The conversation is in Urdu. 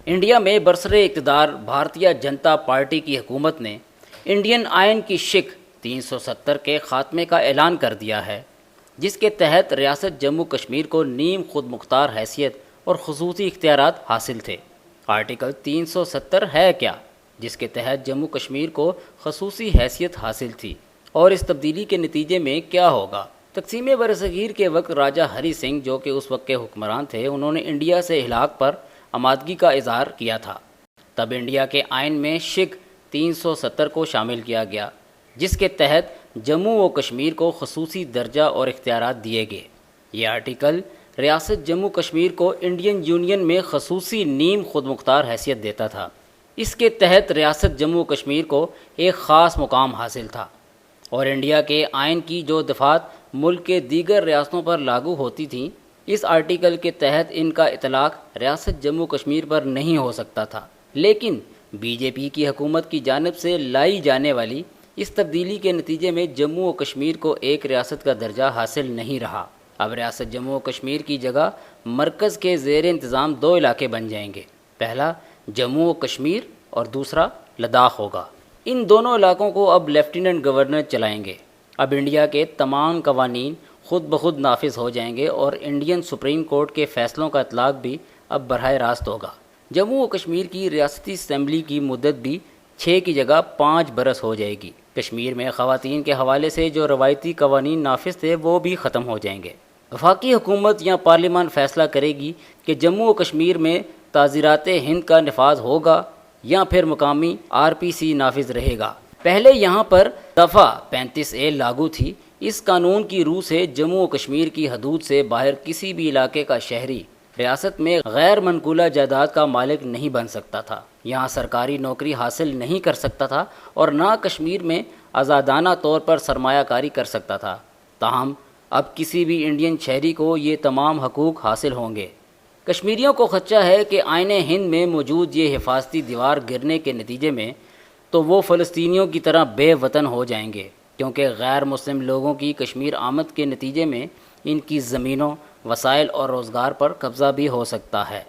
انڈیا میں برسر اقتدار بھارتیہ جنتا پارٹی کی حکومت نے انڈین آئین کی شق 370 کے خاتمے کا اعلان کر دیا ہے، جس کے تحت ریاست جموں کشمیر کو نیم خود مختار حیثیت اور خصوصی اختیارات حاصل تھے۔ آرٹیکل 370 ہے کیا؟ جس کے تحت جموں کشمیر کو خصوصی حیثیت حاصل تھی، اور اس تبدیلی کے نتیجے میں کیا ہوگا؟ تقسیم برصغیر کے وقت راجہ ہری سنگھ، جو کہ اس وقت کے حکمران تھے، انہوں نے انڈیا سے الحاق پر آمادگی کا اظہار کیا تھا۔ تب انڈیا کے آئین میں شق 370 کو شامل کیا گیا، جس کے تحت جموں و کشمیر کو خصوصی درجہ اور اختیارات دیے گئے۔ یہ آرٹیکل ریاست جموں کشمیر کو انڈین یونین میں خصوصی نیم خود مختار حیثیت دیتا تھا۔ اس کے تحت ریاست جموں کشمیر کو ایک خاص مقام حاصل تھا، اور انڈیا کے آئین کی جو دفعات ملک کے دیگر ریاستوں پر لاگو ہوتی تھیں، اس آرٹیکل کے تحت ان کا اطلاق ریاست جموں کشمیر پر نہیں ہو سکتا تھا۔ لیکن بی جے پی کی حکومت کی جانب سے لائی جانے والی اس تبدیلی کے نتیجے میں جموں و کشمیر کو ایک ریاست کا درجہ حاصل نہیں رہا۔ اب ریاست جموں و کشمیر کی جگہ مرکز کے زیر انتظام 2 علاقے بن جائیں گے۔ پہلا جموں و کشمیر اور دوسرا لداخ ہوگا۔ ان دونوں علاقوں کو اب لیفٹیننٹ گورنر چلائیں گے۔ اب انڈیا کے تمام قوانین خود بخود نافذ ہو جائیں گے، اور انڈین سپریم کورٹ کے فیصلوں کا اطلاق بھی اب براہ راست ہوگا۔ جموں و کشمیر کی ریاستی اسمبلی کی مدت بھی 6 کی جگہ 5 برس ہو جائے گی۔ کشمیر میں خواتین کے حوالے سے جو روایتی قوانین نافذ تھے، وہ بھی ختم ہو جائیں گے۔ وفاقی حکومت یا پارلیمان فیصلہ کرے گی کہ جموں و کشمیر میں تعزیرات ہند کا نفاذ ہوگا یا پھر مقامی RPC نافذ رہے گا۔ پہلے یہاں پر دفعہ 35A لاگو تھی۔ اس قانون کی روح سے جموں و کشمیر کی حدود سے باہر کسی بھی علاقے کا شہری ریاست میں غیر منقولہ جائیداد کا مالک نہیں بن سکتا تھا، یہاں سرکاری نوکری حاصل نہیں کر سکتا تھا، اور نہ کشمیر میں آزادانہ طور پر سرمایہ کاری کر سکتا تھا۔ تاہم اب کسی بھی انڈین شہری کو یہ تمام حقوق حاصل ہوں گے۔ کشمیریوں کو خدشہ ہے کہ آئین ہند میں موجود یہ حفاظتی دیوار گرنے کے نتیجے میں تو وہ فلسطینیوں کی طرح بے وطن ہو جائیں گے، کیونکہ غیر مسلم لوگوں کی کشمیر آمد کے نتیجے میں ان کی زمینوں، وسائل اور روزگار پر قبضہ بھی ہو سکتا ہے۔